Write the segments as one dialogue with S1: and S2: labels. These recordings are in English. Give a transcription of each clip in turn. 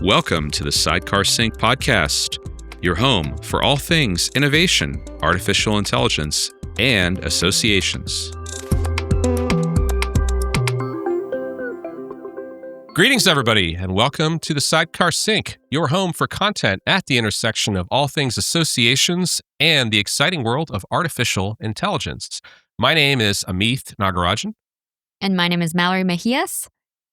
S1: Welcome to the Sidecar Sync podcast, your home for all things innovation, artificial intelligence, and associations.
S2: Greetings, everybody, and welcome to the Sidecar Sync, your home for content at the intersection of all things associations and the exciting world of artificial intelligence. My name is Amith Nagarajan.
S3: And my name is Mallory Mejias.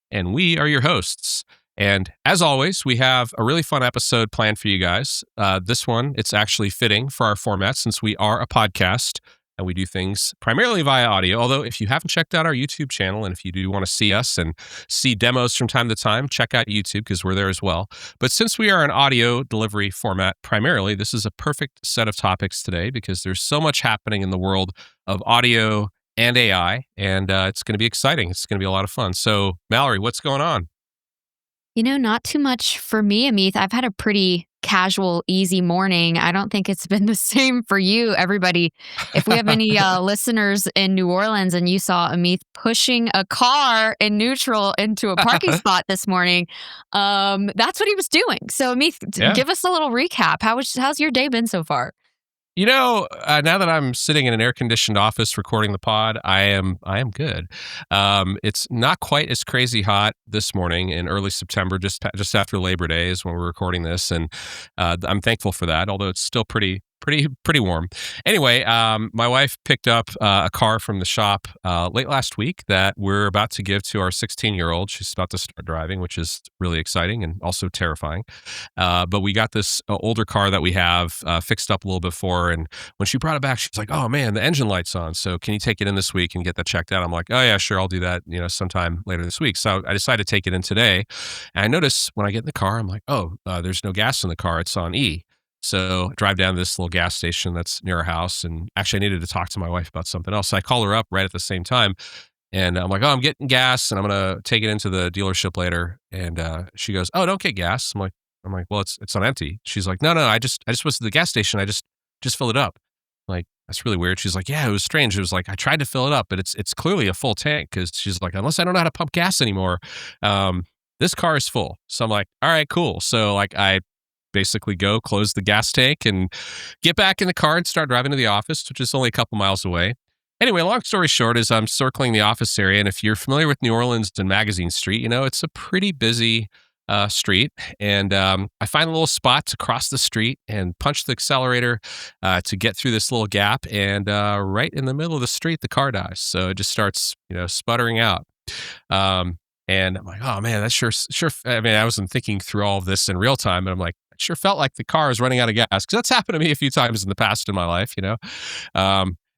S2: And we are your hosts. And as always, we have a really fun episode planned for you guys. This one, it's actually fitting for our format since we are a podcast and we do things primarily via audio. Although if you haven't checked out our YouTube channel and if you do want to see us and see demos from time to time, check out YouTube because we're there as well. But since we are an audio delivery format primarily, this is a perfect set of topics today because there's so much happening in the world of audio and AI, and it's going to be exciting. It's going to be a lot of fun. So Mallory, what's going on?
S3: You know, not too much for me, Amith. I've had a pretty casual, easy morning. I don't think it's been the same for you, everybody. If we have any listeners in New Orleans and you saw Amith pushing a car in neutral into a parking spot this morning, that's what he was doing. So Amith, give us a little recap. How's your day been so far?
S2: You know, now that I'm sitting in an air-conditioned office recording the pod, I am good. It's not quite as crazy hot this morning in early September, just after Labor Day is when we're recording this, and I'm thankful for that. Although it's still pretty warm. Anyway, my wife picked up a car from the shop late last week that we're about to give to our 16-year-old. She's about to start driving, which is really exciting and also terrifying. But we got this older car that we have fixed up a little before, and when she brought it back, she's like, "Oh man, the engine light's on. So can you take it in this week and get that checked out?" I'm like, "Oh yeah, sure, I'll do that. Sometime later this week." So I decided to take it in today, and I notice when I get in the car, I'm like, "Oh, there's no gas in the car. It's on E." So I drive down to this little gas station that's near our house. And actually, I needed to talk to my wife about something else. So I call her up right at the same time. And I'm like, "Oh, I'm getting gas and I'm going to take it into the dealership later." And she goes, "Oh, don't get gas." I'm like, "Well, it's on empty." She's like, No, I just was at the gas station. I just filled it up." I'm like, "That's really weird." She's like, "Yeah, it was strange." It was like, I tried to fill it up, but it's clearly a full tank because she's like, "Unless I don't know how to pump gas anymore, this car is full." So I'm like, "All right, cool." So I basically go close the gas tank and get back in the car and start driving to the office, which is only a couple miles away. Anyway, long story short is I'm circling the office area. And if you're familiar with New Orleans and Magazine Street, it's a pretty busy street. And I find a little spot to cross the street and punch the accelerator to get through this little gap. And right in the middle of the street, the car dies. So it just starts, sputtering out. And I'm like, "Oh man, that's sure. I mean, I wasn't thinking through all of this in real time, but I'm like, it sure felt like the car was running out of gas because that's happened to me a few times in the past in my life,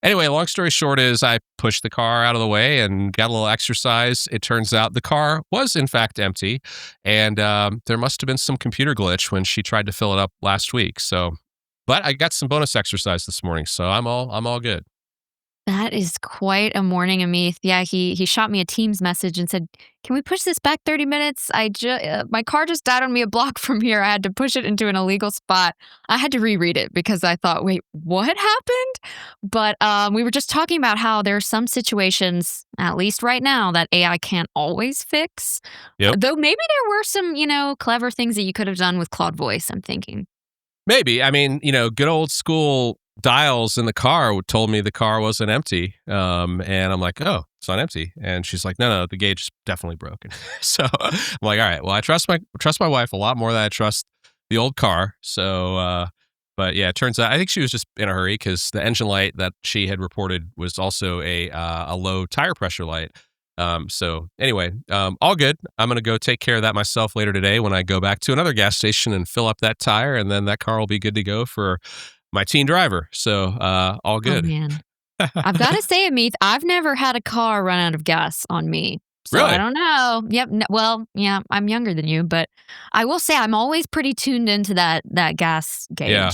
S2: Anyway, long story short is I pushed the car out of the way and got a little exercise. It turns out the car was in fact empty, and there must have been some computer glitch when she tried to fill it up last week. But I got some bonus exercise this morning, so I'm all good.
S3: That is quite a morning, Amith. Yeah, he shot me a Teams message and said, "Can we push this back 30 minutes? My car just died on me a block from here. I had to push it into an illegal spot." I had to reread it because I thought, wait, what happened? But we were just talking about how there are some situations, at least right now, that AI can't always fix.
S2: Yep.
S3: Though maybe there were some, clever things that you could have done with Claude Voice, I'm thinking.
S2: Maybe. I mean, good old school dials in the car told me the car wasn't empty. And I'm like, "Oh, it's not empty." And she's like, No, the gauge is definitely broken." So I'm like, all right, well, I trust my wife a lot more than I trust the old car. So, but yeah, it turns out, I think she was just in a hurry because the engine light that she had reported was also a low tire pressure light. So anyway, all good. I'm going to go take care of that myself later today when I go back to another gas station and fill up that tire. And then that car will be good to go for my teen driver. So, all good.
S3: Oh, man. I've got to say, Amith, I've never had a car run out of gas on me. So
S2: Really?
S3: I don't know. Yep. Well, yeah, I'm younger than you, but I will say I'm always pretty tuned into that gas gauge.
S2: Yeah.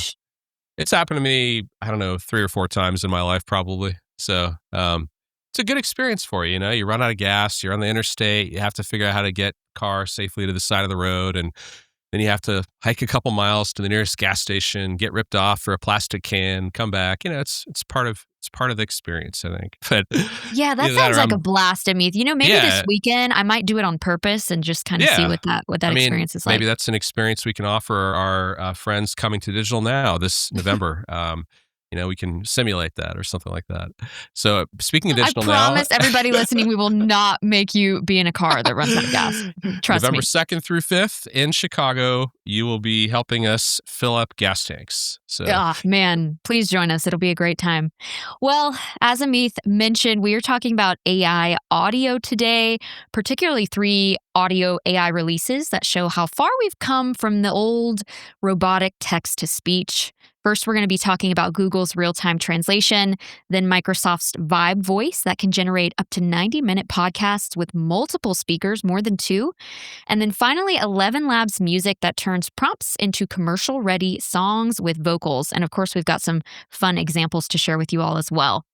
S2: It's happened to me, I don't know, 3 or 4 times in my life, probably. So, it's a good experience for you. You run out of gas, you're on the interstate, you have to figure out how to get the car safely to the side of the road. And then you have to hike a couple miles to the nearest gas station, get ripped off for a plastic can, come back. It's part of It's part of the experience, I think. But
S3: Yeah, that
S2: either
S3: sounds
S2: or
S3: like a
S2: I'm
S3: blast, Amith. Maybe this
S2: yeah,
S3: weekend I might do it on purpose and just kind of see
S2: yeah.
S3: what that
S2: I mean,
S3: experience is
S2: maybe
S3: like.
S2: that's an experience we can offer our friends coming to Digital Now this November. We can simulate that or something like that. So speaking of
S3: I
S2: Digital Now,
S3: promise everybody listening, we will not make you be in a car that runs out of gas. Trust
S2: November
S3: me.
S2: 2nd through 5th in Chicago, you will be helping us fill up gas tanks. So
S3: Ah, man, please join us. It'll be a great time. Well, as Amith mentioned, we are talking about AI audio today, particularly 3 audio AI releases that show how far we've come from the old robotic text to speech. First, we're going to be talking about Google's real time translation, then Microsoft's Vibe Voice that can generate up to 90-minute podcasts with multiple speakers, more than 2. And then finally, ElevenLabs music that turns prompts into commercial ready songs with vocals. And of course, we've got some fun examples to share with you all as well.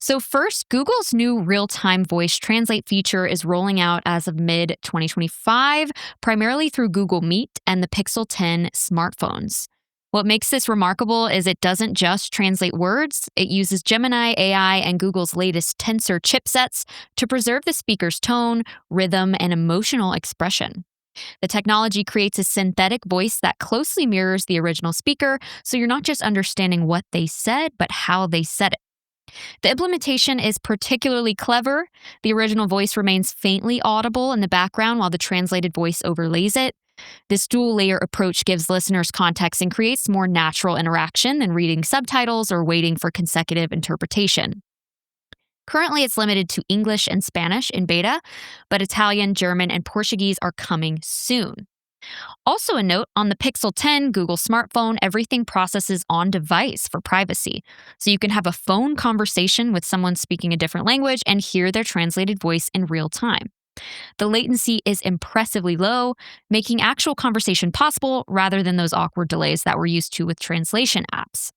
S3: So, first, Google's new real time voice translate feature is rolling out as of mid 2025, primarily through Google Meet and the Pixel 10 smartphones. What makes this remarkable is it doesn't just translate words, it uses Gemini AI and Google's latest Tensor chipsets to preserve the speaker's tone, rhythm, and emotional expression. The technology creates a synthetic voice that closely mirrors the original speaker, so you're not just understanding what they said, but how they said it. The implementation is particularly clever. The original voice remains faintly audible in the background while the translated voice overlays it. This dual layer approach gives listeners context and creates more natural interaction than reading subtitles or waiting for consecutive interpretation. Currently, it's limited to English and Spanish in beta, but Italian, German, and Portuguese are coming soon. Also, a note on the Pixel 10 Google smartphone, everything processes on device for privacy. So you can have a phone conversation with someone speaking a different language and hear their translated voice in real time. The latency is impressively low, making actual conversation possible rather than those awkward delays that we're used to with translation apps.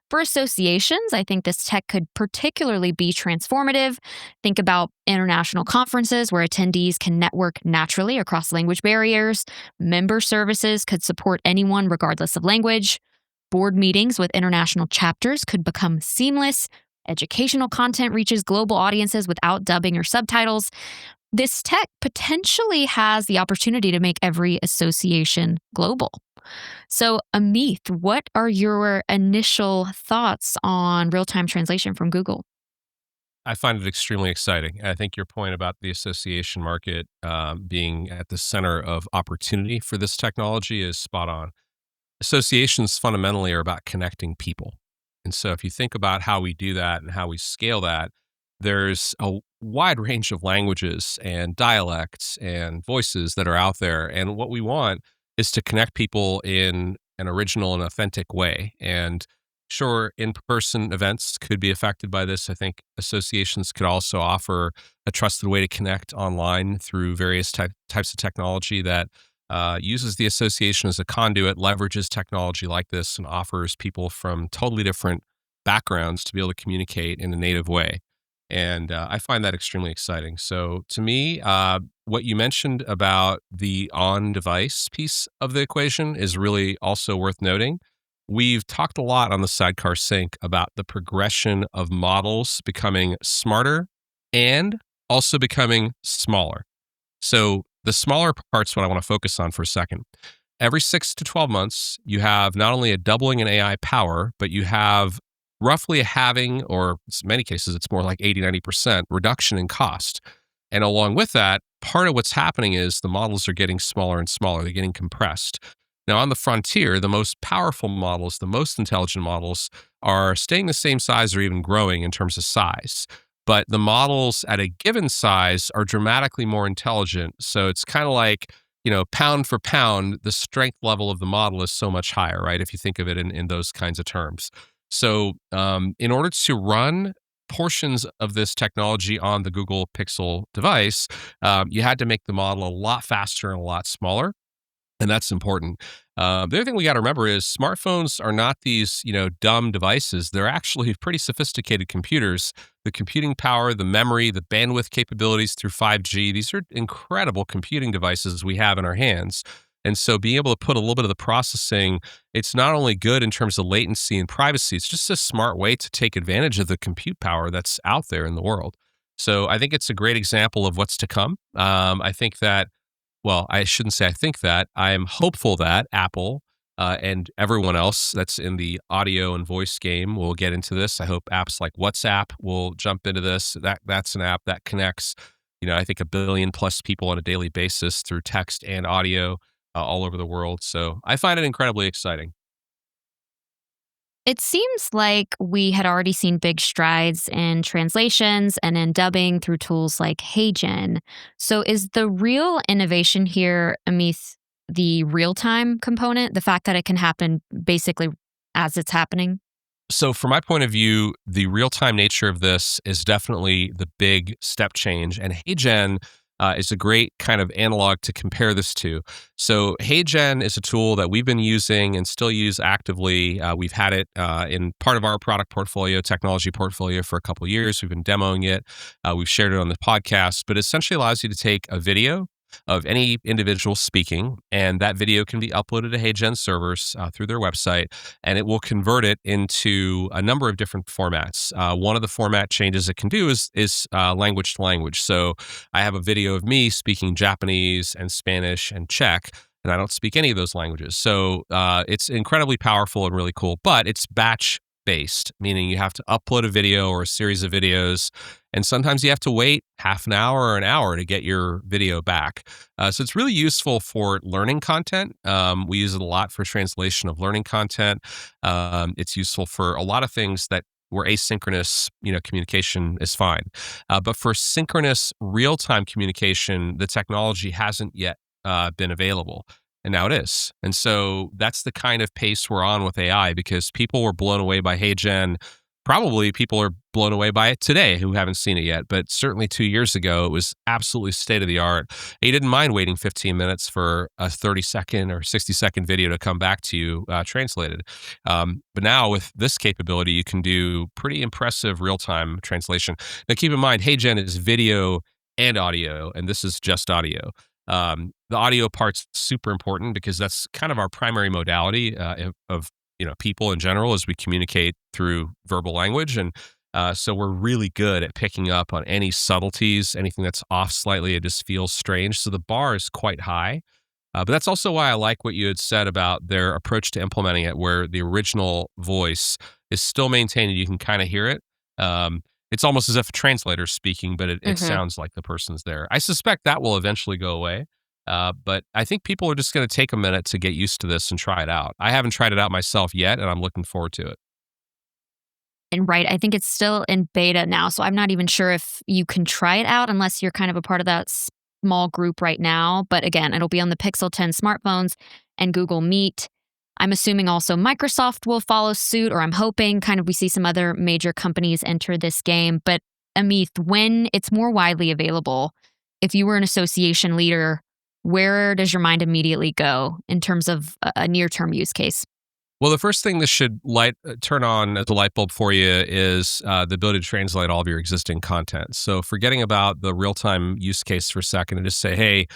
S3: For associations, I think this tech could particularly be transformative. Think about international conferences where attendees can network naturally across language barriers. Member services could support anyone regardless of language. Board meetings with international chapters could become seamless. Educational content reaches global audiences without dubbing or subtitles. This tech potentially has the opportunity to make every association global. So, Amith, what are your initial thoughts on real time translation from Google?
S2: I find it extremely exciting. I think your point about the association market being at the center of opportunity for this technology is spot on. Associations fundamentally are about connecting people. And so if you think about how we do that and how we scale that, there's a wide range of languages and dialects and voices that are out there. And what we want is to connect people in an original and authentic way. And sure, in person events could be affected by this. I think associations could also offer a trusted way to connect online through various types of technology that uses the association as a conduit, leverages technology like this, and offers people from totally different backgrounds to be able to communicate in a native way. And I find that extremely exciting. So, to me, what you mentioned about the on device piece of the equation is really also worth noting. We've talked a lot on the Sidecar Sync about the progression of models becoming smarter and also becoming smaller. So the smaller part's what I want to focus on for a second. Every 6 to 12 months, you have not only a doubling in AI power, but you have roughly a halving, or in many cases, it's more like 80, 90% reduction in cost. And along with that, part of what's happening is the models are getting smaller and smaller. They're getting compressed. Now, on the frontier, the most powerful models, the most intelligent models are staying the same size or even growing in terms of size. But the models at a given size are dramatically more intelligent. So it's kind of like, pound for pound, the strength level of the model is so much higher, right? If you think of it in those kinds of terms. So in order to run portions of this technology on the Google Pixel device, you had to make the model a lot faster and a lot smaller. And that's important. The other thing we got to remember is smartphones are not these, dumb devices. They're actually pretty sophisticated computers. The computing power, the memory, the bandwidth capabilities through 5G, these are incredible computing devices we have in our hands. And so being able to put a little bit of the processing, it's not only good in terms of latency and privacy, it's just a smart way to take advantage of the compute power that's out there in the world. So I think it's a great example of what's to come. I think that, well, I shouldn't say I think that. I am hopeful that Apple and everyone else that's in the audio and voice game will get into this. I hope apps like WhatsApp will jump into this. That's an app that connects, I think 1 billion+ people on a daily basis through text and audio all over the world. So I find it incredibly exciting.
S3: It seems like we had already seen big strides in translations and in dubbing through tools like HeyGen. So, is the real innovation here, Amith, the real time component, the fact that it can happen basically as it's happening?
S2: So, from my point of view, the real time nature of this is definitely the big step change. And HeyGen is a great kind of analog to compare this to. So, HeyGen is a tool that we've been using and still use actively. We've had it in part of our product portfolio, technology portfolio, for a couple of years. We've been demoing it. We've shared it on the podcast, but it essentially allows you to take a video of any individual speaking, and that video can be uploaded to HeyGen servers through their website, and it will convert it into a number of different formats. One of the format changes it can do is language to language. So I have a video of me speaking Japanese and Spanish and Czech, and I don't speak any of those languages. So it's incredibly powerful and really cool, but it's batch based, meaning you have to upload a video or a series of videos. And sometimes you have to wait half an hour or an hour to get your video back. So it's really useful for learning content. We use it a lot for translation of learning content. It's useful for a lot of things that where asynchronous, communication is fine. But for synchronous real-time communication, the technology hasn't yet been available. And now it is. And so that's the kind of pace we're on with AI, because people were blown away by HeyGen. Probably people are blown away by it today who haven't seen it yet. But certainly 2 years ago, it was absolutely state of the art. You didn't mind waiting 15 minutes for a 30-second or 60-second video to come back to you translated. But now with this capability, you can do pretty impressive real-time translation. Now keep in mind, HeyGen is video and audio, and this is just audio. The audio part's super important because that's kind of our primary modality of people in general as we communicate through verbal language, and so we're really good at picking up on any subtleties, anything that's off slightly. It just feels strange, so the bar is quite high. But that's also why I like what you had said about their approach to implementing it, where the original voice is still maintained and you can kind of hear it. It's almost as if a translator's speaking, but it sounds like the person's there. I suspect that will eventually go away. But I think people are just going to take a minute to get used to this and try it out. I haven't tried it out myself yet, and I'm looking forward to it.
S3: And right, I think it's still in beta now. So I'm not even sure if you can try it out unless you're kind of a part of that small group right now. But again, it'll be on the Pixel 10 smartphones and Google Meet. I'm assuming also Microsoft will follow suit, or I'm hoping kind of we see some other major companies enter this game. But Amith, when it's more widely available, if you were an association leader, where does your mind immediately go in terms of a near-term use case?
S2: Well, the first thing this should turn on as a light bulb for you is the ability to translate all of your existing content. So forgetting about the real-time use case for a second and just say, hey,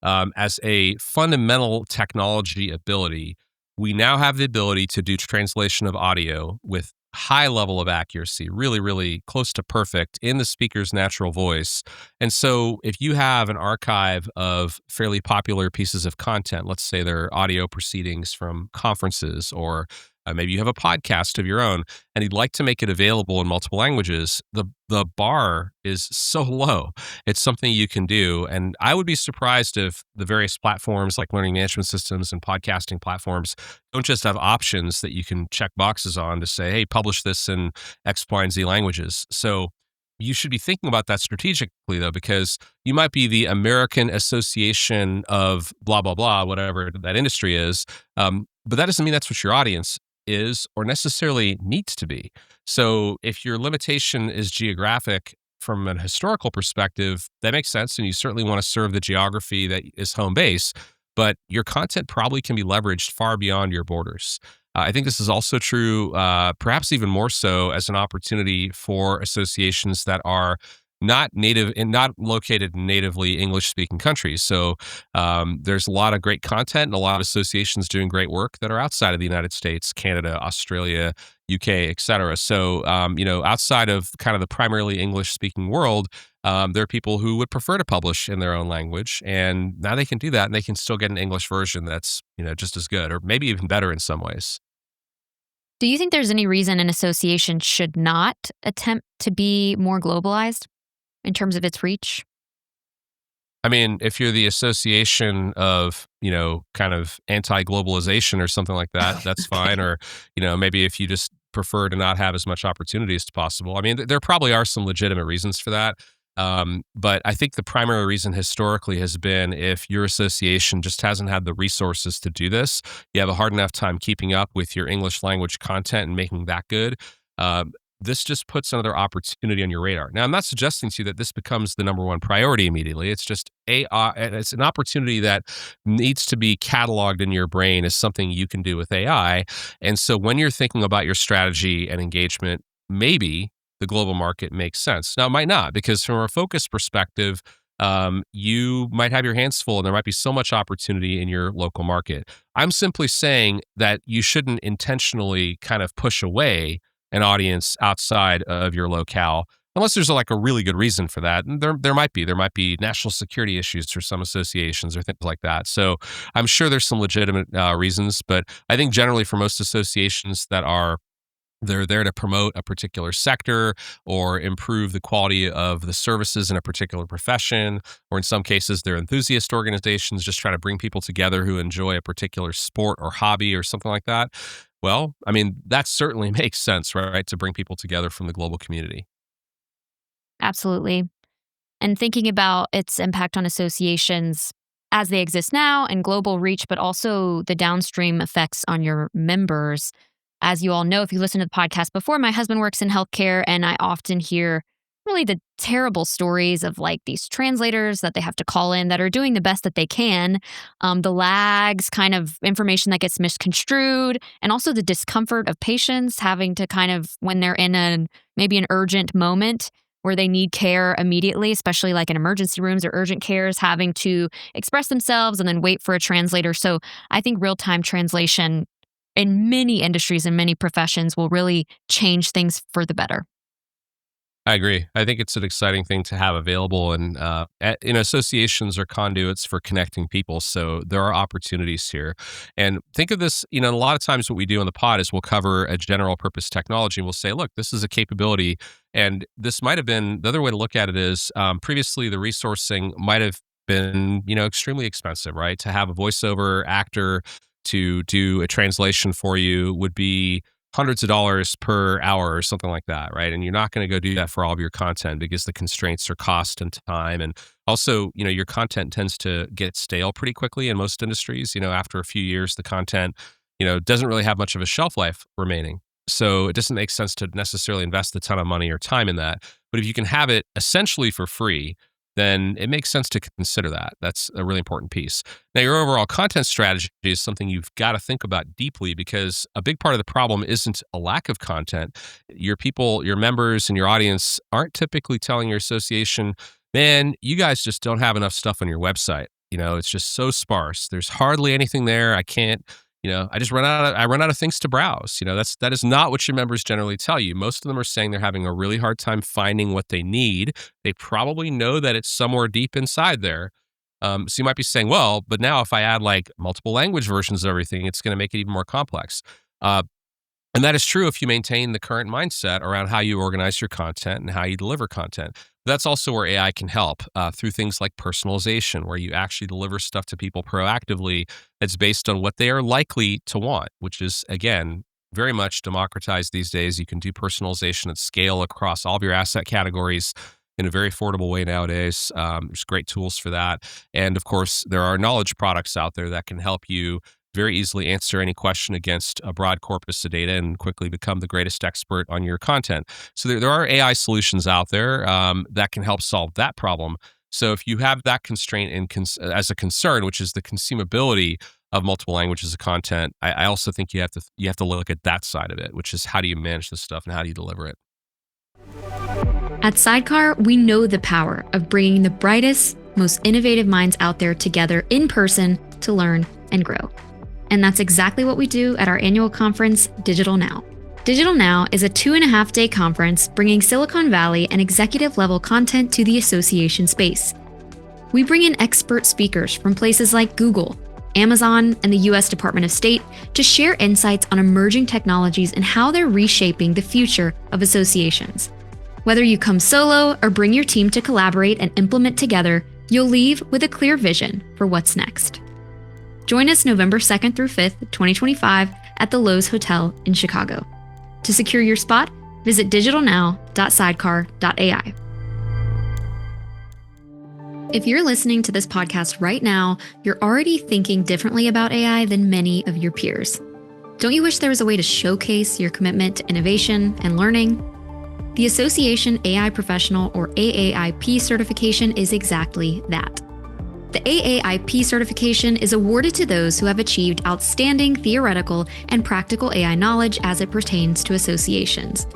S2: as a fundamental technology ability, we now have the ability to do translation of audio with high level of accuracy, really, really close to perfect in the speaker's natural voice. And so if you have an archive of fairly popular pieces of content, let's say they're audio proceedings from conferences, or maybe you have a podcast of your own and you'd like to make it available in multiple languages, the bar is so low. It's something you can do. And I would be surprised if the various platforms like learning management systems and podcasting platforms don't just have options that you can check boxes on to say, hey, publish this in X, Y, and Z languages. So you should be thinking about that strategically, though, because you might be the American Association of blah, blah, blah, whatever that industry is. But that doesn't mean that's what your audience is or necessarily needs to be. So if your limitation is geographic from an historical perspective, that makes sense. And you certainly want to serve the geography that is home base, but your content probably can be leveraged far beyond your borders. I think this is also true, perhaps even more so as an opportunity for associations that are not native and not located in natively English speaking countries. So there's a lot of great content and a lot of associations doing great work that are outside of the United States, Canada, Australia, UK, et cetera. So, outside of kind of the primarily English speaking world, there are people who would prefer to publish in their own language. And now they can do that and they can still get an English version that's, just as good or maybe even better in some ways.
S3: Do you think there's any reason an association should not attempt to be more globalized in terms of its reach?
S2: I mean, if you're the association of, kind of anti-globalization or something like that, that's fine. Or, maybe if you just prefer to not have as much opportunity as possible. I mean, there probably are some legitimate reasons for that. But I think the primary reason historically has been if your association just hasn't had the resources to do this, you have a hard enough time keeping up with your English language content and making that good. This just puts another opportunity on your radar. Now, I'm not suggesting to you that this becomes the number one priority immediately. It's just it's an opportunity that needs to be cataloged in your brain as something you can do with AI. And so when you're thinking about your strategy and engagement, maybe the global market makes sense. Now, it might not, because from a focus perspective, you might have your hands full and there might be so much opportunity in your local market. I'm simply saying that you shouldn't intentionally kind of push away an audience outside of your locale, unless there's like a really good reason for that. And there might be national security issues for some associations or things like that. So I'm sure there's some legitimate reasons, but I think generally for most associations they're there to promote a particular sector or improve the quality of the services in a particular profession, or in some cases, they're enthusiast organizations just trying to bring people together who enjoy a particular sport or hobby or something like that. Well, I mean, that certainly makes sense, right? To bring people together from the global community.
S3: Absolutely. And thinking about its impact on associations as they exist now and global reach, but also the downstream effects on your members. As you all know, if you listened to the podcast before, my husband works in healthcare, and I often hear really the terrible stories of like these translators that they have to call in that are doing the best that they can, the lags, kind of information that gets misconstrued, and also the discomfort of patients having to kind of, when they're in maybe an urgent moment where they need care immediately, especially like in emergency rooms or urgent cares, having to express themselves and then wait for a translator. So I think real-time translation in many industries and many professions will really change things for the better.
S2: I agree. I think it's an exciting thing to have available, and associations are conduits for connecting people. So there are opportunities here, and think of this. A lot of times what we do on the pod is we'll cover a general purpose technology, and we'll say, "Look, this is a capability," and this might have been the other way to look at it is previously the resourcing might have been extremely expensive, right? To have a voiceover actor to do a translation for you would be hundreds of dollars per hour or something like that, right? And you're not going to go do that for all of your content because the constraints are cost and time. And also, your content tends to get stale pretty quickly in most industries. After a few years, the content, doesn't really have much of a shelf life remaining. So it doesn't make sense to necessarily invest a ton of money or time in that. But if you can have it essentially for free, then it makes sense to consider that. That's a really important piece. Now, your overall content strategy is something you've got to think about deeply, because a big part of the problem isn't a lack of content. Your people, your members, and your audience aren't typically telling your association, man, you guys just don't have enough stuff on your website. It's just so sparse. There's hardly anything there. I can't, I just run out of things to browse. That is not what your members generally tell you. Most of them are saying they're having a really hard time finding what they need. They probably know that it's somewhere deep inside there. So you might be saying, well, but now if I add like multiple language versions of everything, it's going to make it even more complex. And that is true if you maintain the current mindset around how you organize your content and how you deliver content. That's also where AI can help through things like personalization, where you actually deliver stuff to people proactively that's based on what they are likely to want, which is, again, very much democratized these days. You can do personalization at scale across all of your asset categories in a very affordable way nowadays. There's great tools for that. And of course, there are knowledge products out there that can help you very easily answer any question against a broad corpus of data and quickly become the greatest expert on your content. So there are AI solutions out there that can help solve that problem. So if you have that constraint as a concern, which is the consumability of multiple languages of content, I also think you have to look at that side of it, which is how do you manage this stuff and how do you deliver it?
S3: At Sidecar, we know the power of bringing the brightest, most innovative minds out there together in person to learn and grow. And that's exactly what we do at our annual conference, digitalNow. digitalNow is a 2.5-day conference bringing Silicon Valley and executive-level content to the association space. We bring in expert speakers from places like Google, Amazon, and the U.S. Department of State to share insights on emerging technologies and how they're reshaping the future of associations. Whether you come solo or bring your team to collaborate and implement together, you'll leave with a clear vision for what's next. Join us November 2nd through 5th, 2025 at the Lowe's Hotel in Chicago. To secure your spot, visit digitalnow.sidecar.ai. If you're listening to this podcast right now, you're already thinking differently about AI than many of your peers. Don't you wish there was a way to showcase your commitment to innovation and learning? The Association AI Professional, or AAiP certification, is exactly that. The AAiP certification is awarded to those who have achieved outstanding theoretical and practical AI knowledge as it pertains to associations.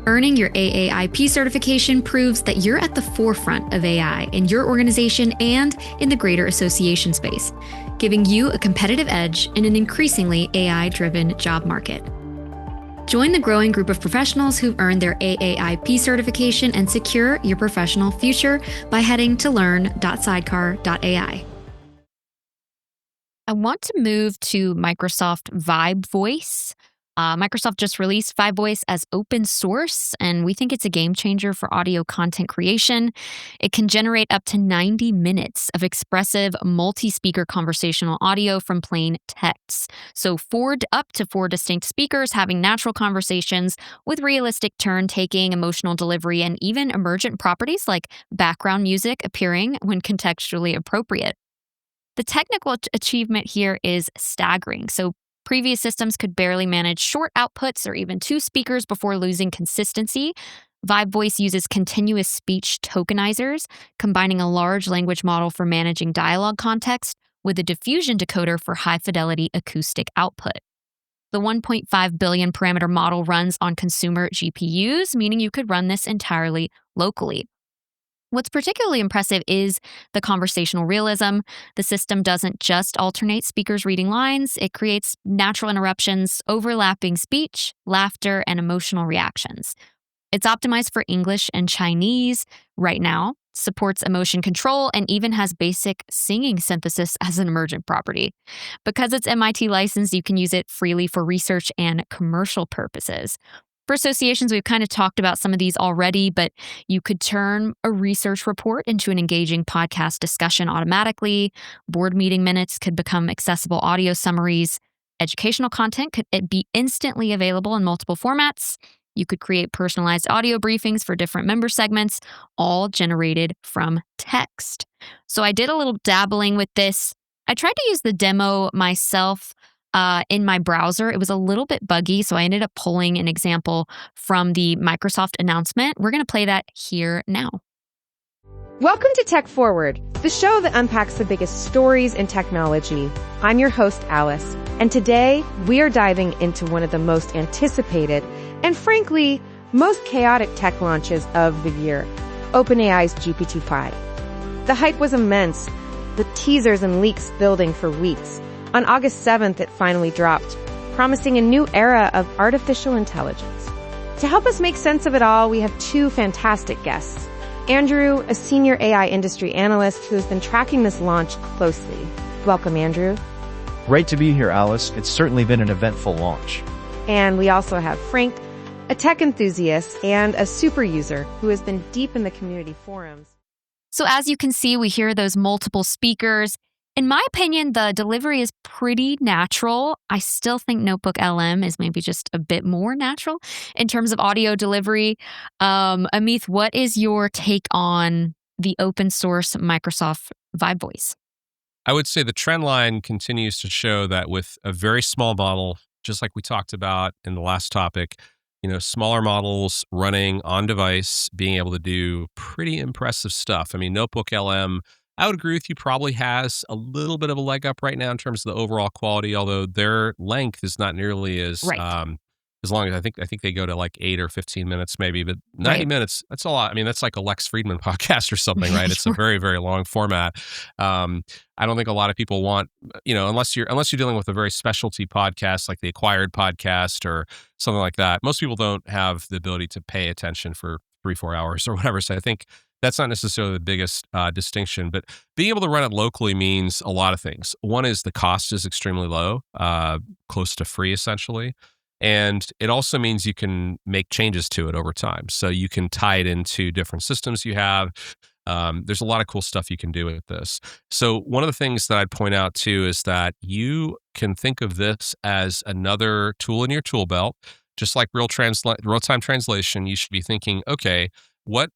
S3: Earning your AAiP certification proves that you're at the forefront of AI in your organization and in the greater association space, giving you a competitive edge in an increasingly AI-driven job market. Join the growing group of professionals who've earned their AAiP certification and secure your professional future by heading to learn.sidecar.ai. I want to move to Microsoft Vibe Voice. Microsoft just released Vibe Voice as open source, and we think it's a game changer for audio content creation. It can generate up to 90 minutes of expressive multi-speaker conversational audio from plain text. So up to four distinct speakers having natural conversations with realistic turn-taking, emotional delivery, and even emergent properties like background music appearing when contextually appropriate. The technical achievement here is staggering. So previous systems could barely manage short outputs or even two speakers before losing consistency. Vibe Voice uses continuous speech tokenizers, combining a large language model for managing dialogue context with a diffusion decoder for high-fidelity acoustic output. The 1.5 billion parameter model runs on consumer GPUs, meaning you could run this entirely locally. What's particularly impressive is the conversational realism. The system doesn't just alternate speakers reading lines, it creates natural interruptions, overlapping speech, laughter, and emotional reactions. It's optimized for English and Chinese right now, supports emotion control, and even has basic singing synthesis as an emergent property. Because it's MIT licensed, you can use it freely for research and commercial purposes. For associations, we've kind of talked about some of these already, but you could turn a research report into an engaging podcast discussion automatically. Board meeting minutes could become accessible audio summaries. Educational content could be instantly available in multiple formats. You could create personalized audio briefings for different member segments, all generated from text. So I did a little dabbling with this. I tried to use the demo myself in my browser. It was a little bit buggy, so I ended up pulling an example from the Microsoft announcement. We're going to play that here now.
S4: Welcome to Tech Forward, the show that unpacks the biggest stories in technology. I'm your host, Alice, and today we are diving into one of the most anticipated and, frankly, most chaotic tech launches of the year, OpenAI's GPT-5. The hype was immense, the teasers and leaks building for weeks. On August 7th, it finally dropped, promising a new era of artificial intelligence. To help us make sense of it all, we have two fantastic guests. Andrew, a senior AI industry analyst who has been tracking this launch closely. Welcome, Andrew.
S5: Great to be here, Alice. It's certainly been an eventful launch.
S4: And we also have Frank, a tech enthusiast and a super user who has been deep in the community forums.
S3: So as you can see, we hear those multiple speakers. In my opinion, the delivery is pretty natural. I still think Notebook LM is maybe just a bit more natural in terms of audio delivery. Amith, what is your take on the open source Microsoft Vibe Voice?
S2: I would say the trend line continues to show that with a very small model, just like we talked about in the last topic, smaller models running on device, being able to do pretty impressive stuff. I mean, Notebook LM, I would agree with you, probably has a little bit of a leg up right now in terms of the overall quality, although their length is not nearly as as long as I think they go to like 8 or 15 minutes maybe, but 90
S3: Right.
S2: minit's that's a lot. I mean, that's like a Lex Friedman podcast or something, right? It's a very, very long format. I don't think a lot of people want, unless you're dealing with a very specialty podcast like the Acquired podcast or something like that. Most people don't have the ability to pay attention for 3-4 hours or whatever. So I think that's not necessarily the biggest distinction, but being able to run it locally means a lot of things. One is the cost is extremely low, close to free essentially. And it also means you can make changes to it over time. So you can tie it into different systems you have. There's a lot of cool stuff you can do with this. So one of the things that I'd point out too is that you can think of this as another tool in your tool belt. Just like real-time translation, you should be thinking, okay, what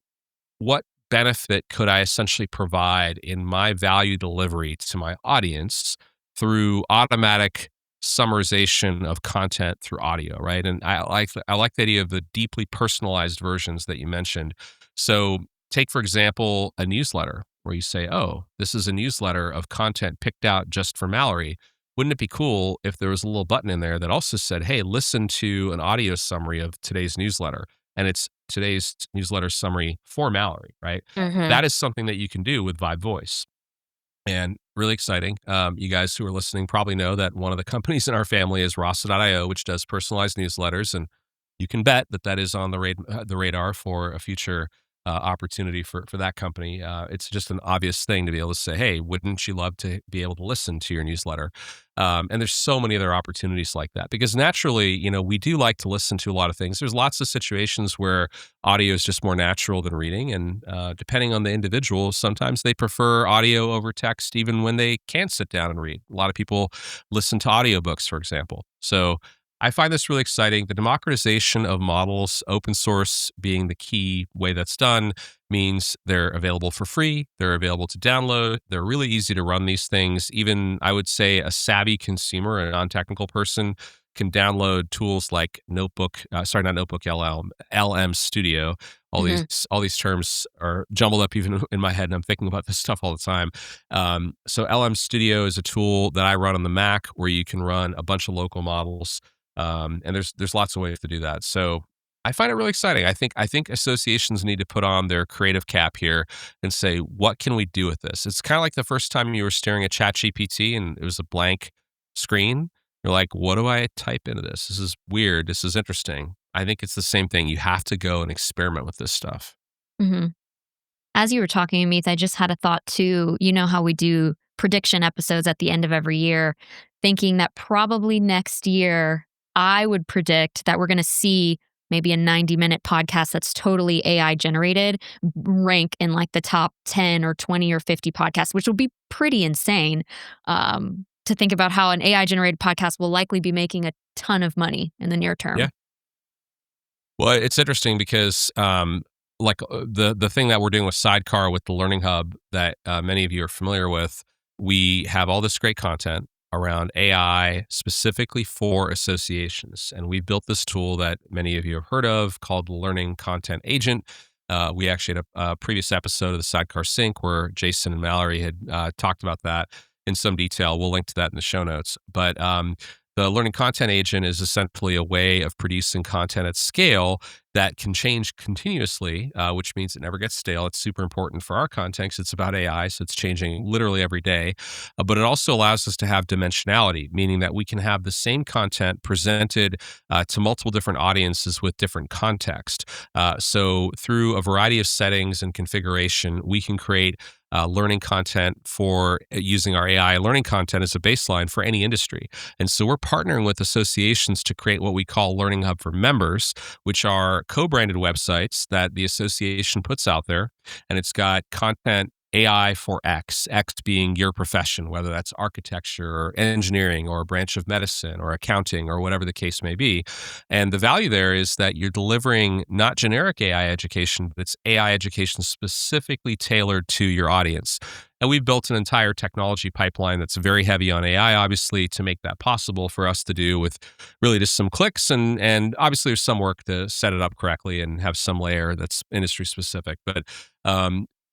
S2: benefit could I essentially provide in my value delivery to my audience through automatic summarization of content through audio, right? And I like the idea of the deeply personalized versions that you mentioned. So take, for example, a newsletter where you say, oh, this is a newsletter of content picked out just for Mallory. Wouldn't it be cool if there was a little button in there that also said, hey, listen to an audio summary of today's newsletter? And it's today's newsletter summary for Mallory, right?
S3: Hmm.
S2: That is something that you can do with Vibe Voice. And really exciting. You guys who are listening probably know that one of the companies in our family is Rasa.io, which does personalized newsletters. And you can bet that that is on the radar for a future opportunity for that company. It's just an obvious thing to be able to say, hey, wouldn't you love to be able to listen to your newsletter? And there's so many other opportunities like that because naturally, we do like to listen to a lot of things. There's lots of situations where audio is just more natural than reading. And depending on the individual, sometimes they prefer audio over text, even when they can't sit down and read. A lot of people listen to audiobooks, for example. So I find this really exciting. The democratization of models, open source being the key way that's done, means they're available for free. They're available to download. They're really easy to run these things. Even I would say a savvy consumer, a non-technical person, can download tools like LM Studio. All
S3: Hmm.
S2: these terms are jumbled up even in my head, and I'm thinking about this stuff all the time. So LM Studio is a tool that I run on the Mac where you can run a bunch of local models. And there's lots of ways to do that. So I find it really exciting. I think associations need to put on their creative cap here and say, what can we do with this? It's kind of like the first time you were staring at ChatGPT and it was a blank screen. You're like, what do I type into this? This is weird. This is interesting. I think it's the same thing. You have to go and experiment with this stuff.
S3: Hmm. As you were talking, Amith, I just had a thought too. You know how we do prediction episodes at the end of every year, thinking that probably next year, I would predict that we're going to see maybe a 90-minute podcast that's totally AI generated rank in like the top 10 or 20 or 50 podcasts, which will be pretty insane to think about how an AI generated podcast will likely be making a ton of money in the near
S2: Yeah.
S3: term.
S2: Well, it's interesting because the thing that we're doing with Sidecar with the Learning Hub that many of you are familiar with, we have all this great content around AI specifically for associations. And we built this tool that many of you have heard of called the Learning Content Agent. We actually had a previous episode of the Sidecar Sync where Jason and Mallory had talked about that in some detail. We'll link to that in the show notes. But the Learning Content Agent is essentially a way of producing content at scale that can change continuously, which means it never gets stale. It's super important for our context. It's about AI, so it's changing literally every day. But it also allows us to have dimensionality, meaning that we can have the same content presented to multiple different audiences with different context. So through a variety of settings and configuration, we can create learning content for using our AI learning content as a baseline for any industry. And so we're partnering with associations to create what we call Learning Hub for Members, which are co-branded websites that the association puts out there. And it's got content AI for X being your profession, whether that's architecture or engineering or a branch of medicine or accounting or whatever the case may be. And the value there is that you're delivering not generic AI education, but it's AI education specifically tailored to your audience. And we've built an entire technology pipeline that's very heavy on AI, obviously, to make that possible for us to do with really just some clicks. And obviously, there's some work to set it up correctly and have some layer that's industry specific. But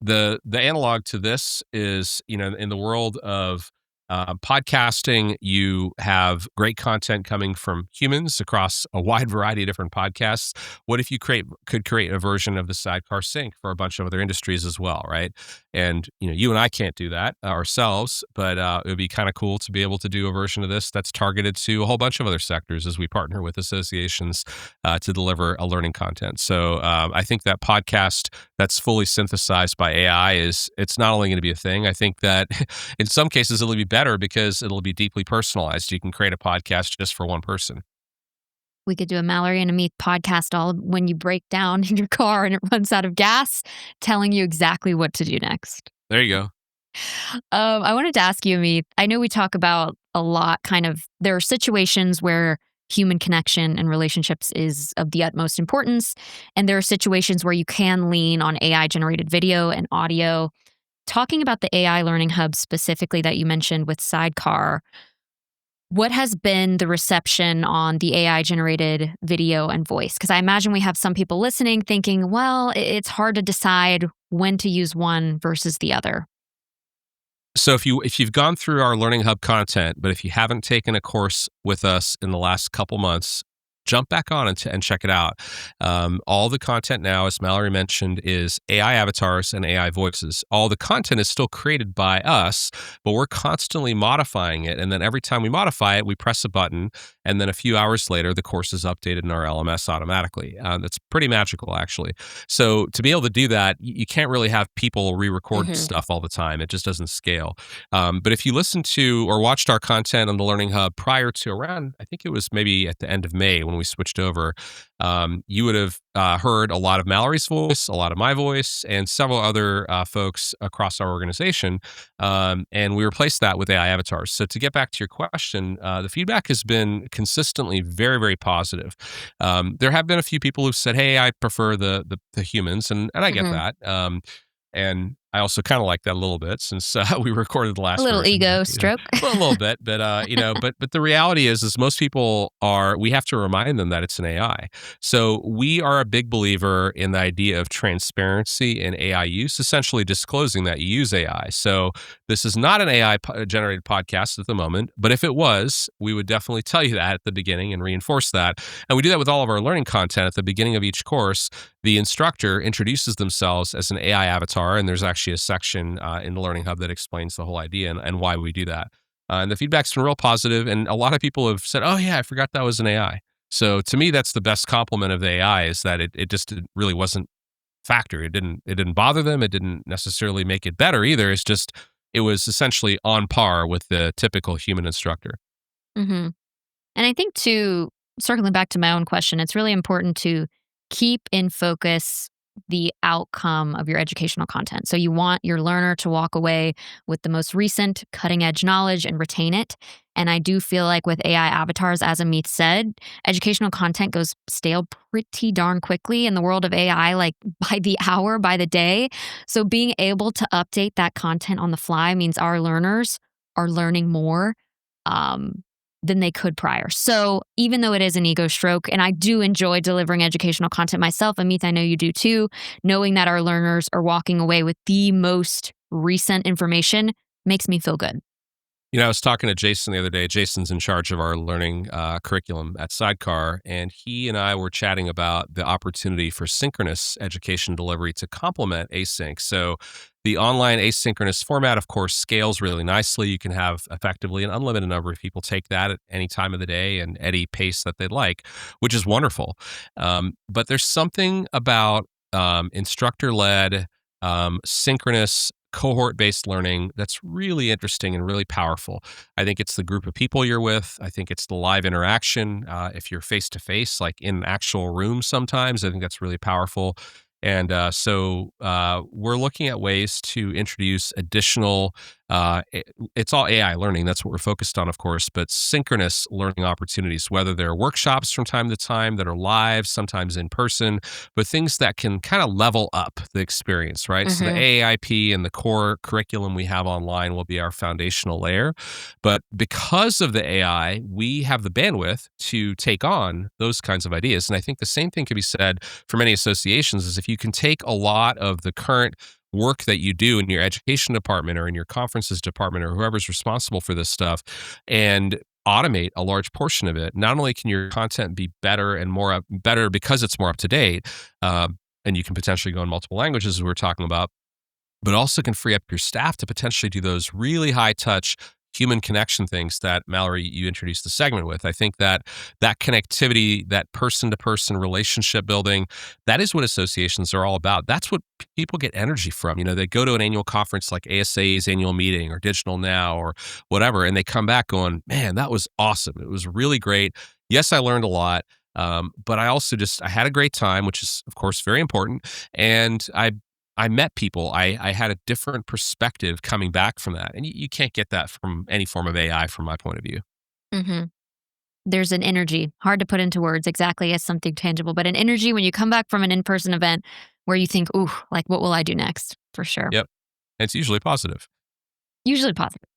S2: the analog to this is, in the world of Podcasting, you have great content coming from humans across a wide variety of different podcasts. What if you could create a version of the Sidecar Sync for a bunch of other industries as well, right? And you and I can't do that ourselves, but it would be kind of cool to be able to do a version of this that's targeted to a whole bunch of other sectors as we partner with associations to deliver a learning content. So I think that podcast that's fully synthesized by AI it's not only going to be a thing. I think that in some cases it'll be better because it'll be deeply personalized. You can create a podcast just for one person.
S3: We could do a Mallory and Amith podcast all when you break down in your car and it runs out of gas, telling you exactly what to do next.
S2: There you go.
S3: I wanted to ask you, Amith, I know we talk about a lot there are situations where human connection and relationships is of the utmost importance. And there are situations where you can lean on AI generated video and audio. Talking about the AI Learning Hub specifically that you mentioned with Sidecar, what has been the reception on the AI generated video and voice? Because I imagine we have some people listening thinking, well, it's hard to decide when to use one versus the other.
S2: So if you've gone through our Learning Hub content, but if you haven't taken a course with us in the last couple months, jump back on and check it out. All the content now, as Mallory mentioned, is AI avatars and AI voices. All the content is still created by us, but we're constantly modifying it. And then every time we modify it, we press a button. And then a few hours later, the course is updated in our LMS automatically. That's pretty magical, actually. So to be able to do that, you can't really have people re-record stuff all the time. It just doesn't scale. But if you listened to or watched our content on the Learning Hub prior to around, I think it was maybe at the end of May when we switched over, you would have heard a lot of Mallory's voice, a lot of my voice, and several other folks across our organization. And we replaced that with AI avatars. So to get back to your question, the feedback has been consistently very, very positive. There have been a few people who've said, hey, I prefer the humans, and I get that. And I also kind of like that a little bit since we recorded the last
S3: a little
S2: version,
S3: ego stroke.
S2: A little bit, but but the reality is most people we have to remind them that it's an AI. So we are a big believer in the idea of transparency in AI use, essentially disclosing that you use AI. So this is not an AI generated podcast at the moment, but if it was, we would definitely tell you that at the beginning and reinforce that. And we do that with all of our learning content at the beginning of each course. The instructor introduces themselves as an AI avatar, and there's actually a section in the Learning Hub that explains the whole idea and why we do that. And the feedback's been real positive, and a lot of people have said, oh yeah, I forgot that was an AI. So to me, that's the best compliment of the AI is that it just really wasn't factor. It didn't bother them. It didn't necessarily make it better either. It was essentially on par with the typical human instructor.
S3: And I think too, circling back to my own question, it's really important to keep in focus the outcome of your educational content. So you want your learner to walk away with the most recent cutting edge knowledge and retain it. And I do feel like with AI avatars, as Amith said, educational content goes stale pretty darn quickly in the world of AI, like by the hour, by the day. So being able to update that content on the fly means our learners are learning more than they could prior. So even though it is an ego stroke, and I do enjoy delivering educational content myself, Amith, I know you do too, knowing that our learners are walking away with the most recent information makes me feel good.
S2: I was talking to Jason the other day. Jason's in charge of our learning curriculum at Sidecar, and he and I were chatting about the opportunity for synchronous education delivery to complement async. So the online asynchronous format, of course, scales really nicely. You can have effectively an unlimited number of people take that at any time of the day and any pace that they'd like, which is wonderful. But there's something about instructor-led, synchronous, cohort-based learning that's really interesting and really powerful. I think it's the group of people you're with. I think it's the live interaction. If you're face-to-face, like in actual rooms sometimes, I think that's really powerful. And so we're looking at ways to introduce additional, it's all AI learning. That's what we're focused on, of course, but synchronous learning opportunities, whether they're workshops from time to time that are live, sometimes in person, but things that can kind of level up the experience, right? So the AAiP and the core curriculum we have online will be our foundational layer. But because of the AI, we have the bandwidth to take on those kinds of ideas. And I think the same thing can be said for many associations is if you can take a lot of the current work that you do in your education department or in your conferences department or whoever's responsible for this stuff and automate a large portion of it. Not only can your content be better and better because it's more up to date, and you can potentially go in multiple languages as we were talking about, but also can free up your staff to potentially do those really high touch human connection things that Mallory, you introduced the segment with. I think that connectivity, that person to person relationship building, that is what associations are all about. That's what people get energy from. They go to an annual conference like ASA's annual meeting or digitalNow or whatever, and they come back going, man, that was awesome. It was really great. Yes, I learned a lot. But I also I had a great time, which is of course very important. And I met people. I had a different perspective coming back from that. And you can't get that from any form of AI from my point of view.
S3: Mm-hmm. There's an energy, hard to put into words exactly as something tangible, but an energy when you come back from an in-person event where you think, ooh, like what will I do next? For sure.
S2: Yep. And it's usually positive.
S3: Usually positive.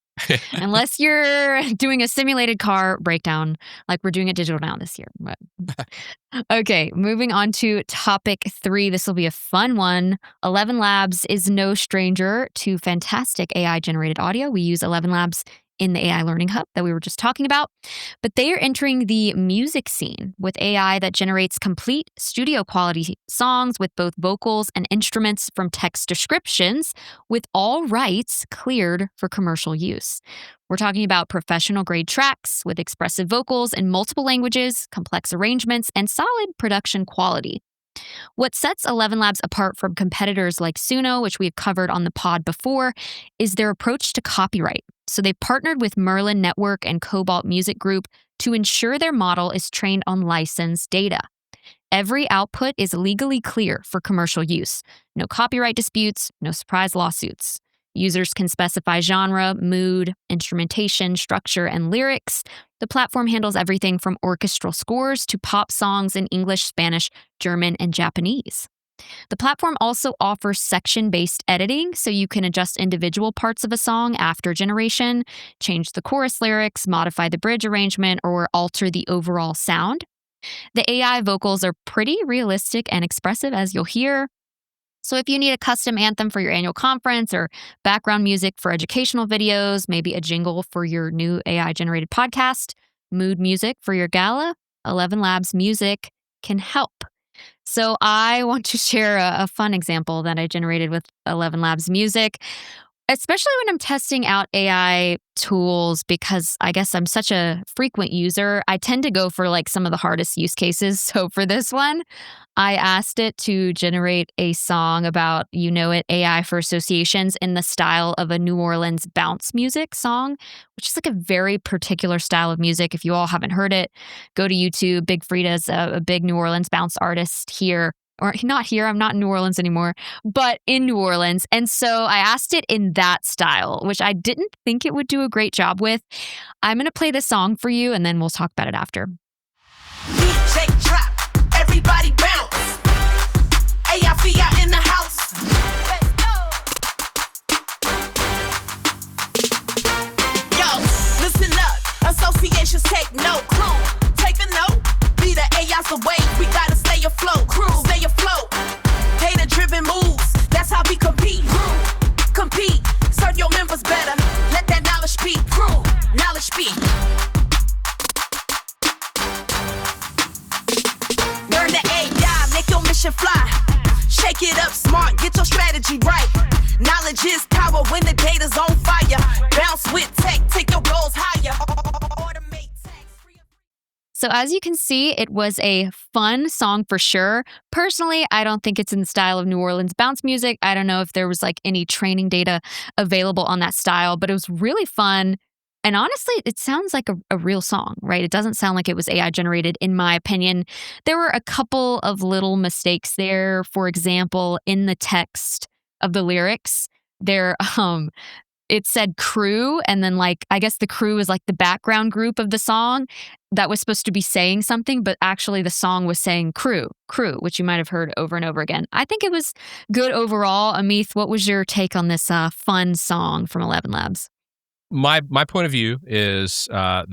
S3: Unless you're doing a simulated car breakdown like we're doing at digitalNow this year. But okay, moving on to topic 3. This will be a fun one. ElevenLabs is no stranger to fantastic AI-generated audio. We use ElevenLabs in the AI Learning Hub that we were just talking about. But they are entering the music scene with AI that generates complete studio quality songs with both vocals and instruments from text descriptions with all rights cleared for commercial use. We're talking about professional grade tracks with expressive vocals in multiple languages, complex arrangements, and solid production quality. What sets ElevenLabs apart from competitors like Suno, which we've covered on the pod before, is their approach to copyright. So they partnered with Merlin Network and Cobalt Music Group to ensure their model is trained on licensed data. Every output is legally clear for commercial use. No copyright disputes, no surprise lawsuits. Users can specify genre, mood, instrumentation, structure, and lyrics. The platform handles everything from orchestral scores to pop songs in English, Spanish, German, and Japanese. The platform also offers section-based editing, so you can adjust individual parts of a song after generation, change the chorus lyrics, modify the bridge arrangement, or alter the overall sound. The AI vocals are pretty realistic and expressive, as you'll hear. So if you need a custom anthem for your annual conference or background music for educational videos, maybe a jingle for your new AI-generated podcast, mood music for your gala, ElevenLabs Music can help. So I want to share a fun example that I generated with ElevenLabs Music, especially when I'm testing out AI tools, because I guess I'm such a frequent user. I tend to go for like some of the hardest use cases. So for this one, I asked it to generate a song about, AI for associations in the style of a New Orleans bounce music song, which is like a very particular style of music. If you all haven't heard it, go to YouTube. Big Frida's a big New Orleans bounce artist here. Or not here, I'm not in New Orleans anymore, but in New Orleans. And so I asked it in that style, which I didn't think it would do a great job with. I'm going to play this song for you, and then we'll talk about it after.
S6: DJ drop, everybody bounce. AAiP in the house. Let's go. Yo, listen up. Associations take note. Crew, take a note. Be the AI's the way. We gotta stay afloat. Crew, stay afloat. Data-driven moves. That's how we compete. Compete. Serve your members better. Let that knowledge speak. Crew, knowledge speak. Learn the AI, make your mission fly. Shake it up, smart, get your strategy right. Knowledge is power when the data's on fire. Bounce with tech, take your goals higher. Automate tech.
S3: So as you can see, it was a fun song for sure. Personally, I don't think it's in the style of New Orleans bounce music. I don't know if there was like any training data available on that style, but it was really fun. And honestly, it sounds like a real song, right? It doesn't sound like it was AI generated, in my opinion. There were a couple of little mistakes there. For example, in the text of the lyrics, it said crew, and then I guess the crew is like the background group of the song that was supposed to be saying something, but actually the song was saying crew, which you might have heard over and over again. I think it was good overall. Amith, what was your take on this fun song from ElevenLabs?
S2: My point of view is that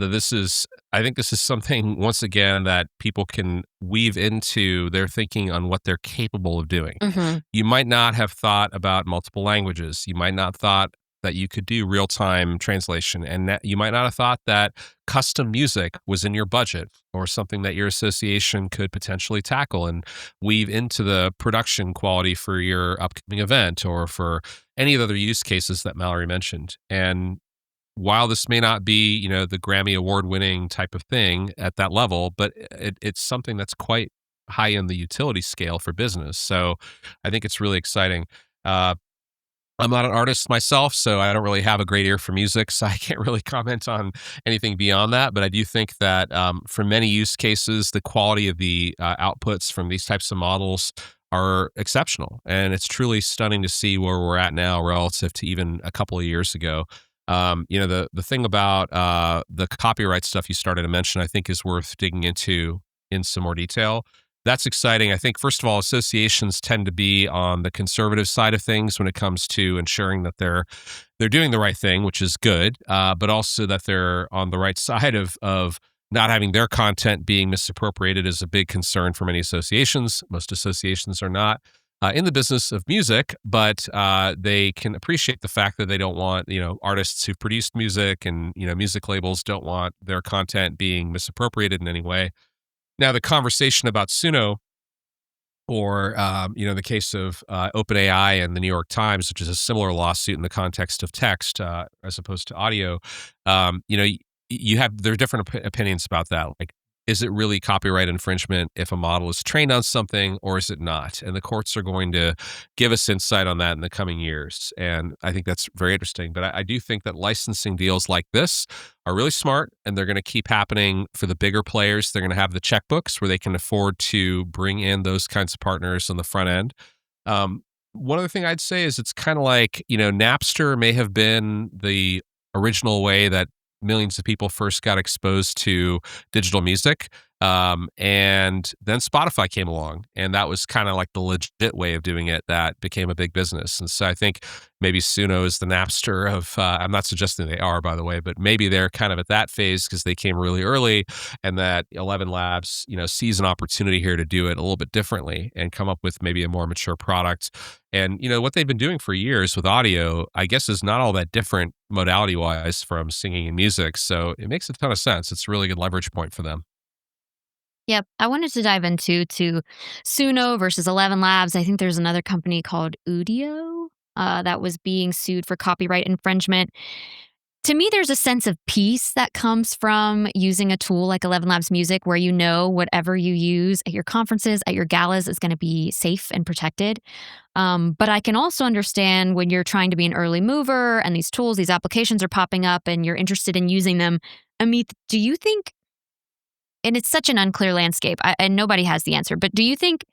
S2: I think this is something once again that people can weave into their thinking on what they're capable of doing.
S3: Hmm.
S2: You might not have thought about multiple languages. You might not thought that you could do real time translation, and that you might not have thought that custom music was in your budget or something that your association could potentially tackle and weave into the production quality for your upcoming event or for any of the other use cases that Mallory mentioned. And while this may not be, the Grammy award winning type of thing at that level, but it's something that's quite high in the utility scale for business. So I think it's really exciting. Uh, I'm not an artist myself, so I don't really have a great ear for music, so I can't really comment on anything beyond that. But I do think that for many use cases, the quality of the outputs from these types of models are exceptional, and it's truly stunning to see where we're at now relative to even a couple of years ago. The thing about the copyright stuff you started to mention, I think, is worth digging into in some more detail. That's exciting. I think, first of all, associations tend to be on the conservative side of things when it comes to ensuring that they're doing the right thing, which is good, but also that they're on the right side of not having their content being misappropriated is a big concern for many associations. Most associations are not in the business of music, but they can appreciate the fact that they don't want, artists who've produced music and, music labels don't want their content being misappropriated in any way. Now, the conversation about Suno, or the case of OpenAI and the New York Times, which is a similar lawsuit in the context of text as opposed to audio, there are different opinions about that. Like, is it really copyright infringement if a model is trained on something, or is it not? And the courts are going to give us insight on that in the coming years. And I think that's very interesting. But I do think that licensing deals like this are really smart, and they're going to keep happening for the bigger players. They're going to have the checkbooks where they can afford to bring in those kinds of partners on the front end. One other thing I'd say is it's kind of like, Napster may have been the original way that millions of people first got exposed to digital music. And then Spotify came along, and that was kind of like the legit way of doing it that became a big business. And so I think maybe Suno is the Napster of, I'm not suggesting they are, by the way, but maybe they're kind of at that phase because they came really early, and that ElevenLabs, sees an opportunity here to do it a little bit differently and come up with maybe a more mature product. And, what they've been doing for years with audio, I guess, is not all that different modality wise from singing and music. So it makes a ton of sense. It's a really good leverage point for them.
S3: Yep. I wanted to dive into Suno versus ElevenLabs. I think there's another company called Udio that was being sued for copyright infringement. To me, there's a sense of peace that comes from using a tool like ElevenLabs Music, where whatever you use at your conferences, at your galas, is going to be safe and protected. But I can also understand when you're trying to be an early mover and these tools, these applications are popping up and you're interested in using them. Amith, do you think, and it's such an unclear landscape, and nobody has the answer, but do you think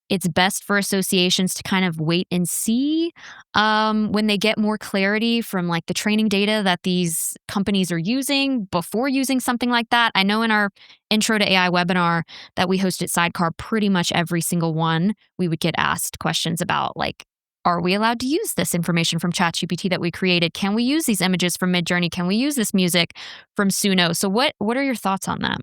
S3: it's best for associations to kind of wait and see when they get more clarity from like the training data that these companies are using before using something like that? I know in our Intro to AI webinar that we host at Sidecar, pretty much every single one, we would get asked questions about like, are we allowed to use this information from ChatGPT that we created? Can we use these images from Midjourney? Can we use this music from Suno? So what are your thoughts on that?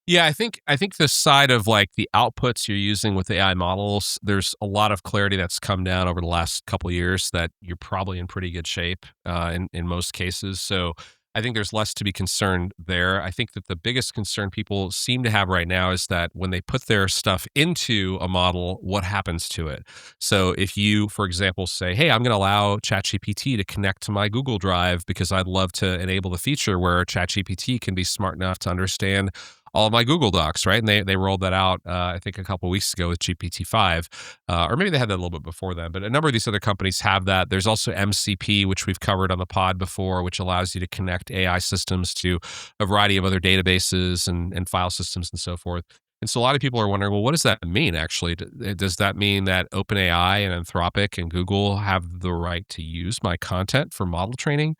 S2: Yeah, I think the side of like the outputs you're using with AI models, there's a lot of clarity that's come down over the last couple of years that you're probably in pretty good shape in most cases. So I think there's less to be concerned there. I think that the biggest concern people seem to have right now is that when they put their stuff into a model, what happens to it? So if you, for example, say, hey, I'm going to allow ChatGPT to connect to my Google Drive because I'd love to enable the feature where ChatGPT can be smart enough to understand all of my Google Docs, right? And they rolled that out, I think, a couple of weeks ago with GPT-5, or maybe they had that a little bit before then. But a number of these other companies have that. There's also MCP, which we've covered on the pod before, which allows you to connect AI systems to a variety of other databases and file systems and so forth. And so a lot of people are wondering, well, what does that mean, actually? Does that mean that OpenAI and Anthropic and Google have the right to use my content for model training?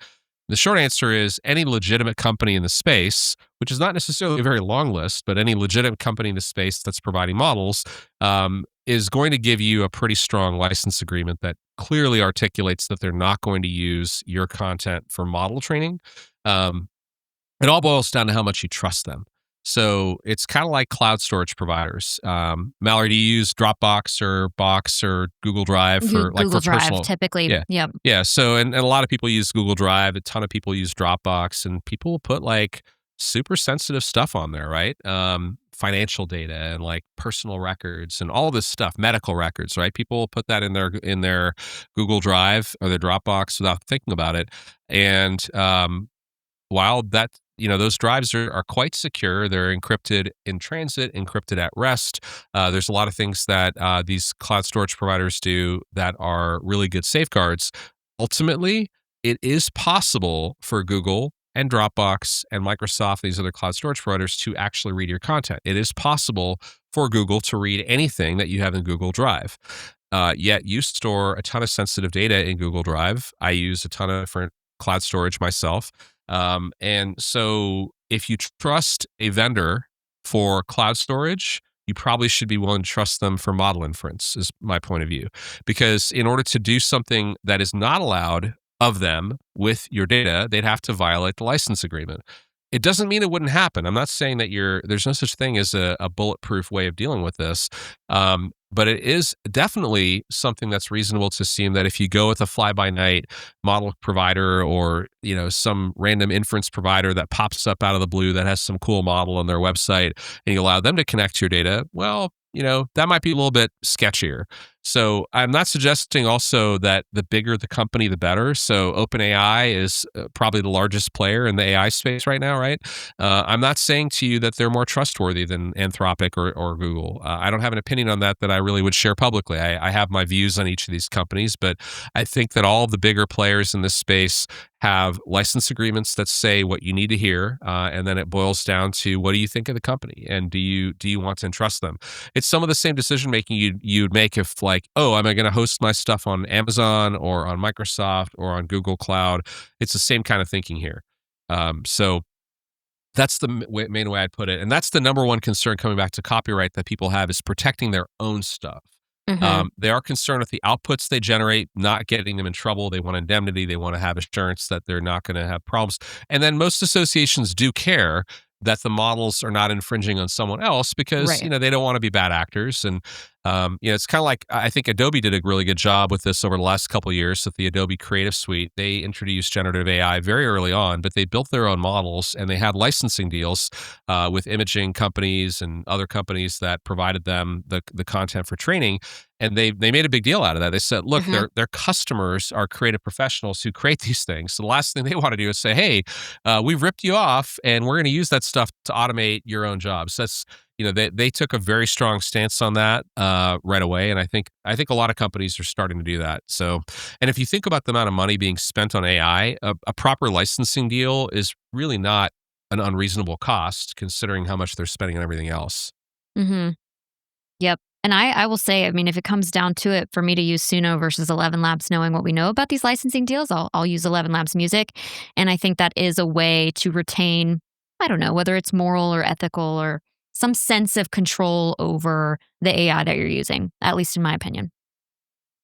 S2: The short answer is any legitimate company in the space, which is not necessarily a very long list, but any legitimate company in the space that's providing models is going to give you a pretty strong license agreement that clearly articulates that they're not going to use your content for model training. It all boils down to how much you trust them. So it's kind of like cloud storage providers. Mallory, do you use Dropbox or Box or Google Drive for
S3: Google Drive,
S2: personal?
S3: typically.
S2: Yeah.
S3: Yep.
S2: Yeah. So, and a lot of people use Google Drive. A ton of people use Dropbox, and people will put like super sensitive stuff on there, right? Financial data and like personal records and all this stuff, medical records, right? People will put that in their Google Drive or their Dropbox without thinking about it. And while that, those drives are quite secure, they're encrypted in transit, encrypted at rest. There's a lot of things that these cloud storage providers do that are really good safeguards. Ultimately, it is possible for Google and Dropbox and Microsoft, these other cloud storage providers, to actually read your content. It is possible for Google to read anything that you have in Google Drive. Yet you store a ton of sensitive data in Google Drive. I use a ton of different cloud storage myself. And so if you trust a vendor for cloud storage, you probably should be willing to trust them for model inference, is my point of view. Because in order to do something that is not allowed of them with your data, they'd have to violate the license agreement. It doesn't mean it wouldn't happen. I'm not saying that there's no such thing as a bulletproof way of dealing with this. But it is definitely something that's reasonable to assume that if you go with a fly-by-night model provider or, some random inference provider that pops up out of the blue that has some cool model on their website and you allow them to connect to your data, well, that might be a little bit sketchier. So I'm not suggesting also that the bigger the company, the better. So OpenAI is probably the largest player in the AI space right now, right? I'm not saying to you that they're more trustworthy than Anthropic or Google. I don't have an opinion on that I really would share publicly. I have my views on each of these companies, but I think that all of the bigger players in this space have license agreements that say what you need to hear, and then it boils down to what do you think of the company, and do you want to entrust them? It's some of the same decision making you'd make if like, oh, am I going to host my stuff on Amazon or on Microsoft or on Google Cloud? It's the same kind of thinking here. So that's the main way I'd put it, and that's the number one concern coming back to copyright that people have is protecting their own stuff. They are concerned with the outputs they generate, not getting them in trouble. They want indemnity. They want to have assurance that they're not going to have problems. And then most associations do care that the models are not infringing on someone else because,
S3: Right.
S2: they don't want to be bad actors. And, it's kind of like, I think Adobe did a really good job with this over the last couple of years with the Adobe Creative Suite. They introduced generative AI very early on, but they built their own models and they had licensing deals with imaging companies and other companies that provided them the content for training. And they made a big deal out of that. They said, look, their customers are creative professionals who create these things. So the last thing they want to do is say, hey, we've ripped you off and we're going to use that stuff to automate your own jobs. That's, they took a very strong stance on that right away. And I think a lot of companies are starting to do that. So, and if you think about the amount of money being spent on AI, a proper licensing deal is really not an unreasonable cost considering how much they're spending on everything else.
S3: Mm-hmm. Yep. And I will say, if it comes down to it, for me to use Suno versus ElevenLabs, knowing what we know about these licensing deals, I'll use ElevenLabs music. And I think that is a way to retain, I don't know, whether it's moral or ethical or some sense of control over the AI that you're using, at least in my opinion.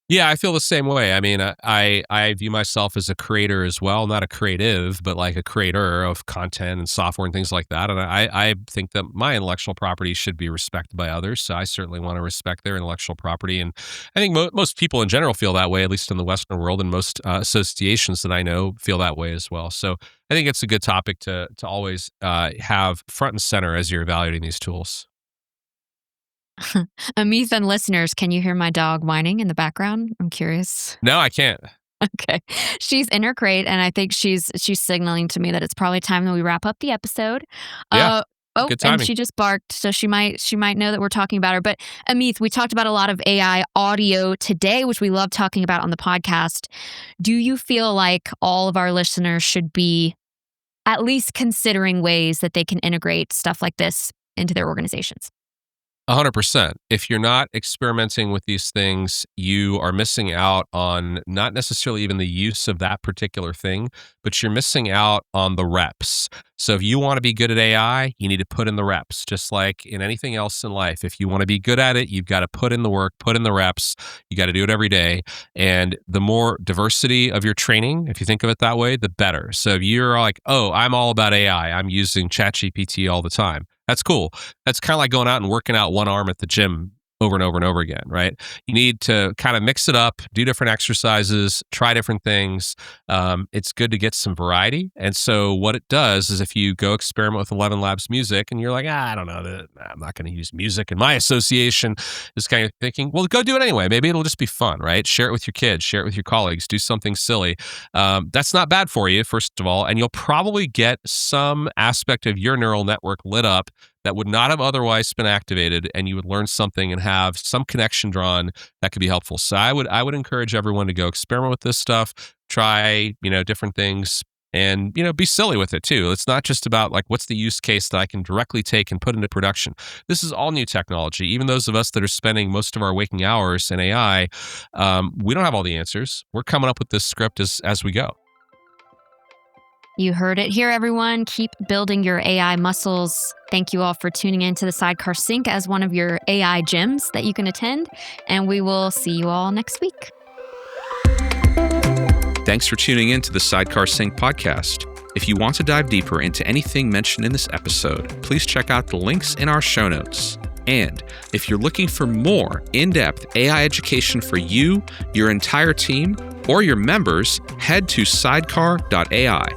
S2: Yeah, I feel the same way. I view myself as a creator as well, not a creative, but like a creator of content and software and things like that. And I think that my intellectual property should be respected by others. So I certainly want to respect their intellectual property. And I think most people in general feel that way, at least in the Western world, and most associations that I know feel that way as well. So I think it's a good topic to always have front and center as you're evaluating these tools.
S3: Amith and listeners, can you hear my dog whining in the background? I'm curious.
S2: No, I can't.
S3: Okay. She's in her crate, and I think she's signaling to me that it's probably time that we wrap up the episode.
S2: Yeah. Good timing.
S3: And she just barked, so she might know that we're talking about her. But Amith, we talked about a lot of AI audio today, which we love talking about on the podcast. Do you feel like all of our listeners should be at least considering ways that they can integrate stuff like this into their organizations?
S2: 100%. If you're not experimenting with these things, you are missing out on not necessarily even the use of that particular thing, but you're missing out on the reps. So if you want to be good at AI, you need to put in the reps, just like in anything else in life. If you want to be good at it, you've got to put in the work, put in the reps. You got to do it every day. And the more diversity of your training, if you think of it that way, the better. So if you're like, oh, I'm all about AI, I'm using ChatGPT all the time. That's cool. That's kind of like going out and working out one arm at the gym over and over and over again, right? You need to kind of mix it up, do different exercises, try different things. It's good to get some variety. And so what it does is if you go experiment with ElevenLabs music and you're like, I don't know, I'm not going to use music in my association, is kind of thinking, well, go do it anyway. Maybe it'll just be fun, right? Share it with your kids, share it with your colleagues, do something silly. That's not bad for you, first of all. And you'll probably get some aspect of your neural network lit up that would not have otherwise been activated, and you would learn something and have some connection drawn that could be helpful. So I would encourage everyone to go experiment with this stuff, try, different things, and, be silly with it too. It's not just about like, what's the use case that I can directly take and put into production? This is all new technology. Even those of us that are spending most of our waking hours in AI, we don't have all the answers. We're coming up with this script as we go.
S3: You heard it here, everyone. Keep building your AI muscles. Thank you all for tuning in to the Sidecar Sync as one of your AI gyms that you can attend. And we will see you all next week.
S1: Thanks for tuning in to the Sidecar Sync podcast. If you want to dive deeper into anything mentioned in this episode, please check out the links in our show notes. And if you're looking for more in-depth AI education for you, your entire team, or your members, head to sidecar.ai.